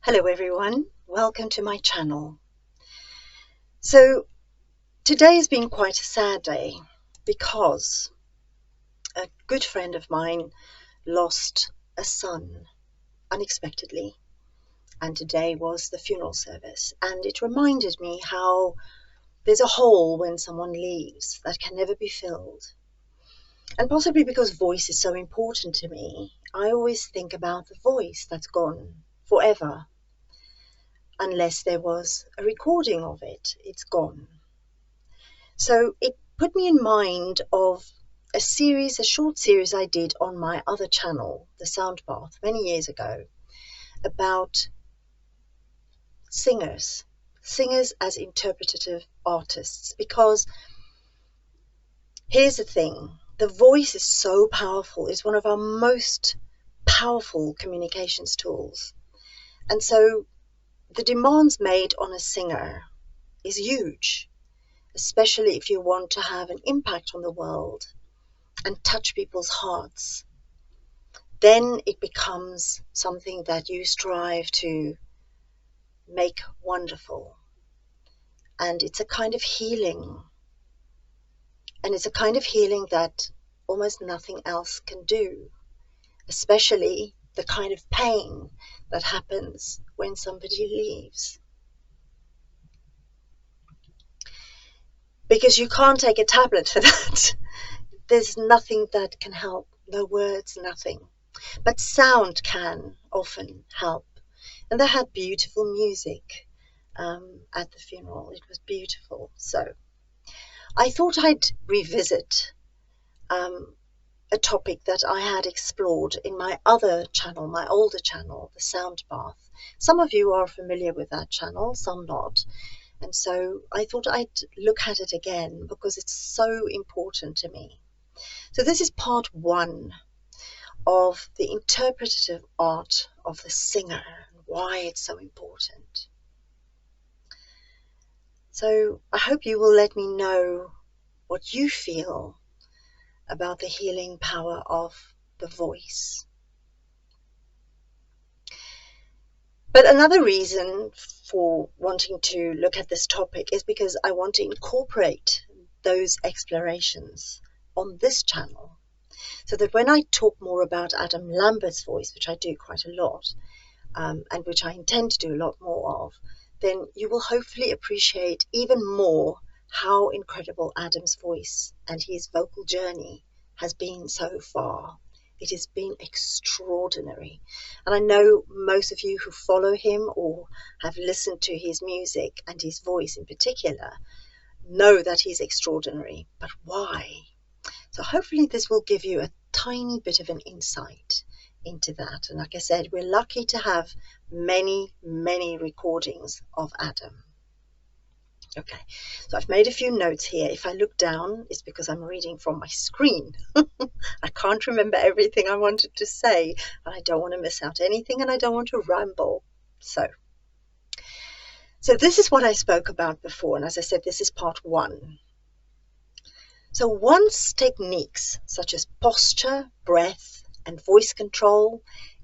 Hello everyone, welcome to my channel. So today has been quite a sad day because a good friend of mine lost a son unexpectedly, and today was the funeral service, and it reminded me how there's a hole when someone leaves that can never be filled. And possibly because voice is so important to me, I always think about the voice that's gone forever. Unless there was a recording of it, it's gone. So it put me in mind of a short series I did on my other channel, the Soundbath, many years ago, about singers as interpretative artists. Because here's the thing, the voice is so powerful, it's one of our most powerful communications tools. And so the demands made on a singer is huge, especially if you want to have an impact on the world and touch people's hearts. Then it becomes something that you strive to make wonderful. And it's a kind of healing. And it's a kind of healing that almost nothing else can do, especially the kind of pain that happens when somebody leaves. Because you can't take a tablet for that. There's nothing that can help, no words, nothing. But sound can often help. And they had beautiful music at the funeral. It was beautiful. So I thought I'd revisit a topic that I had explored in my other channel, my older channel, the Soundbath. Some of you are familiar with that channel, some not. And so I thought I'd look at it again because it's so important to me. So this is part one of the interpretative art of the singer and why it's so important. So I hope you will let me know what you feel about the healing power of the voice. But another reason for wanting to look at this topic is because I want to incorporate those explorations on this channel, so that when I talk more about Adam Lambert's voice, which I do quite a lot, and which I intend to do a lot more of, then you will hopefully appreciate even more how incredible Adam's voice and his vocal journey has been so far. It has been extraordinary. And I know most of you who follow him or have listened to his music and his voice in particular know that he's extraordinary. But why? So hopefully this will give you a tiny bit of an insight into that. And like I said, we're lucky to have many, many recordings of Adam. Okay, so I've made a few notes here. If I look down, it's because I'm reading from my screen. I can't remember everything I wanted to say, and I don't want to miss out anything, and I don't want to ramble. So this is what I spoke about before, and as I said, this is part one. So once techniques such as posture, breath, and voice control,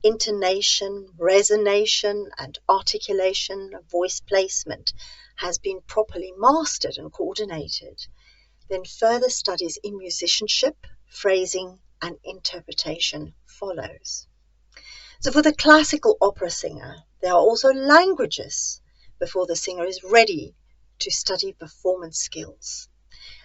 intonation, resonation, and articulation, voice placement has been properly mastered and coordinated, then further studies in musicianship, phrasing, and interpretation follows. So for the classical opera singer, there are also languages before the singer is ready to study performance skills.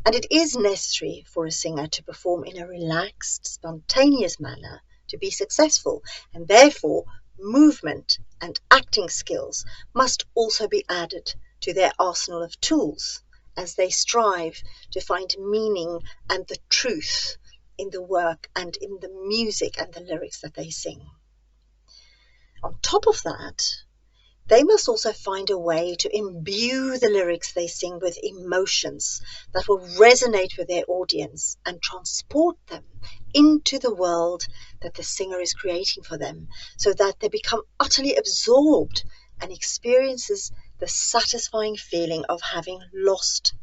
And it is necessary for a singer to perform in a relaxed, spontaneous manner to be successful, and therefore movement and acting skills must also be added to their arsenal of tools as they strive to find meaning and the truth in the work and in the music and the lyrics that they sing. On top of that, they must also find a way to imbue the lyrics they sing with emotions that will resonate with their audience and transport them into the world that the singer is creating for them, so that they become utterly absorbed and experiences the satisfying feeling of having lost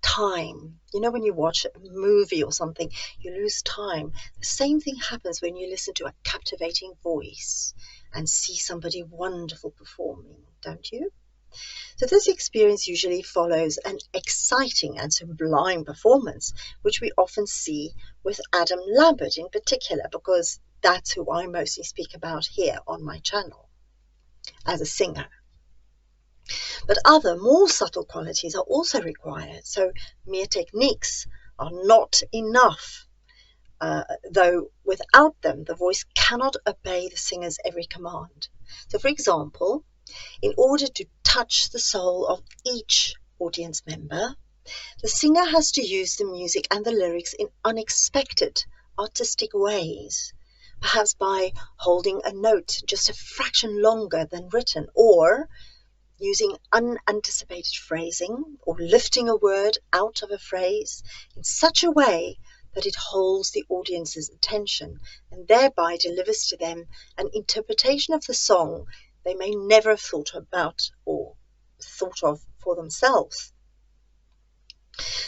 time. You know, when you watch a movie or something, you lose time. The same thing happens when you listen to a captivating voice and see somebody wonderful performing, don't you? So this experience usually follows an exciting and sublime performance, which we often see with Adam Lambert in particular, because that's who I mostly speak about here on my channel as a singer. But other, more subtle qualities are also required, so mere techniques are not enough, though without them the voice cannot obey the singer's every command. So for example, in order to touch the soul of each audience member, the singer has to use the music and the lyrics in unexpected, artistic ways, perhaps by holding a note just a fraction longer than written, or using unanticipated phrasing, or lifting a word out of a phrase in such a way that it holds the audience's attention and thereby delivers to them an interpretation of the song they may never have thought about or thought of for themselves.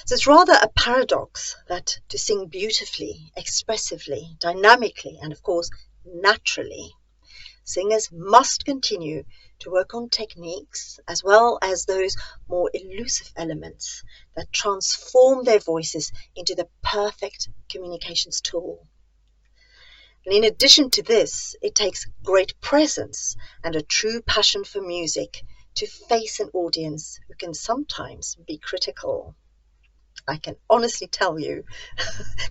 So it's rather a paradox that to sing beautifully, expressively, dynamically, and of course naturally, singers must continue to work on techniques as well as those more elusive elements that transform their voices into the perfect communications tool. And in addition to this, it takes great presence and a true passion for music to face an audience who can sometimes be critical. I can honestly tell you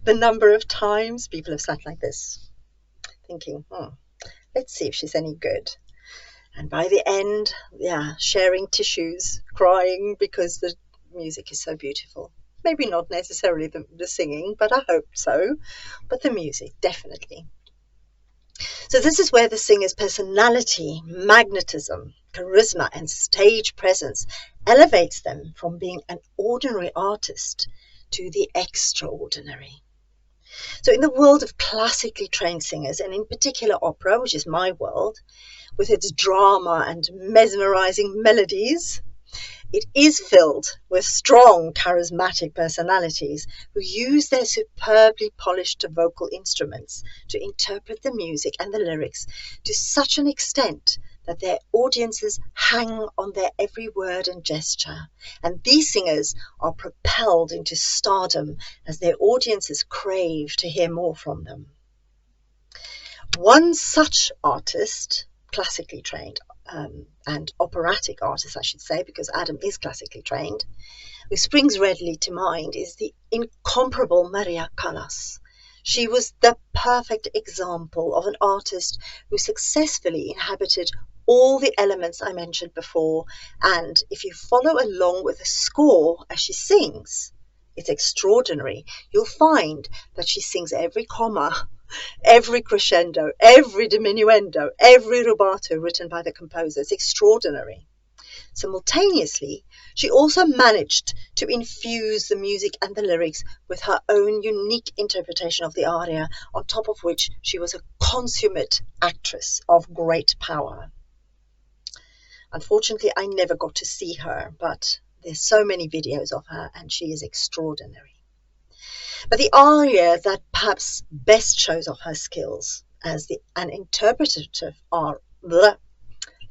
the number of times people have sat like this, thinking, let's see if she's any good. And by the end, sharing tissues, crying because the music is so beautiful. Maybe not necessarily the singing, but I hope so. But the music, definitely. So this is where the singer's personality, magnetism, charisma, and stage presence elevates them from being an ordinary artist to the extraordinary. So in the world of classically trained singers, and in particular opera, which is my world, with its drama and mesmerizing melodies, it is filled with strong, charismatic personalities who use their superbly polished vocal instruments to interpret the music and the lyrics to such an extent that their audiences hang on their every word and gesture. And these singers are propelled into stardom as their audiences crave to hear more from them. One such artist, classically trained, and operatic artist, I should say, because Adam is classically trained, who springs readily to mind, is the incomparable Maria Callas. She was the perfect example of an artist who successfully inhabited all the elements I mentioned before, and if you follow along with the score as she sings, it's extraordinary. You'll find that she sings every comma, every crescendo, every diminuendo, every rubato written by the composer. It's extraordinary. Simultaneously, she also managed to infuse the music and the lyrics with her own unique interpretation of the aria, on top of which she was a consummate actress of great power. Unfortunately, I never got to see her, but there's so many videos of her and she is extraordinary. But the aria that perhaps best shows off her skills as an interpretative art, let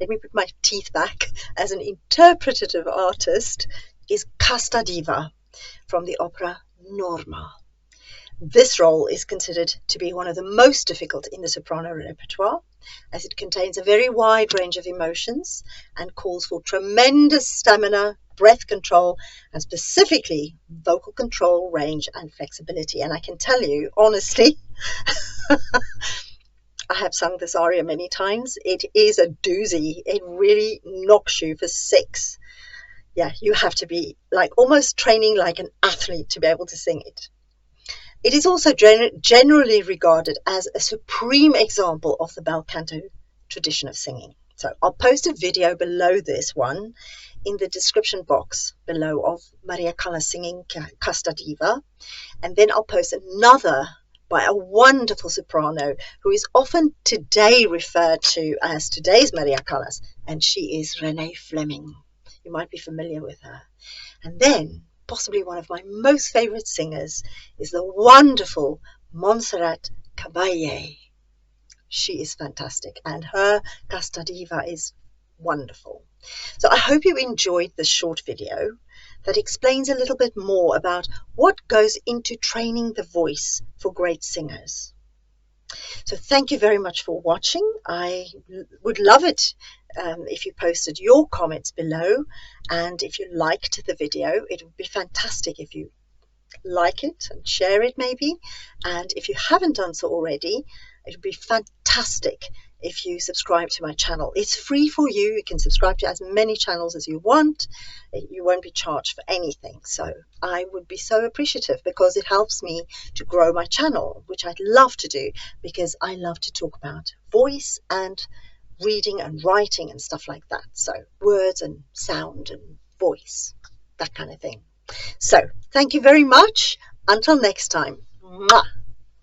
me put my teeth back, as an interpretative artist, is Casta Diva from the opera Norma. This role is considered to be one of the most difficult in the soprano repertoire, as it contains a very wide range of emotions and calls for tremendous stamina, breath control, and specifically vocal control, range, and flexibility. And I can tell you, honestly, I have sung this aria many times. It is a doozy. It really knocks you for six. Yeah, you have to be like almost training like an athlete to be able to sing it. It is also generally regarded as a supreme example of the bel canto tradition of singing. So I'll post a video below this one in the description box below of Maria Callas singing Casta Diva, and then I'll post another by a wonderful soprano who is often today referred to as today's Maria Callas, and she is Renee Fleming. You might be familiar with her. And then possibly one of my most favorite singers is the wonderful Monserrat Caballe. She is fantastic, and her Casta Diva is wonderful. So I hope you enjoyed this short video that explains a little bit more about what goes into training the voice for great singers. So thank you very much for watching. I would love it if you posted your comments below, and if you liked the video, it would be fantastic if you like it and share it maybe. And if you haven't done so already, it would be fantastic if you subscribe to my channel. It's free for you. You can subscribe to as many channels as you want. You won't be charged for anything. So I would be so appreciative, because it helps me to grow my channel, which I'd love to do, because I love to talk about voice and reading and writing and stuff like that. So words and sound and voice, that kind of thing. So thank you very much. Until next time. Mwah.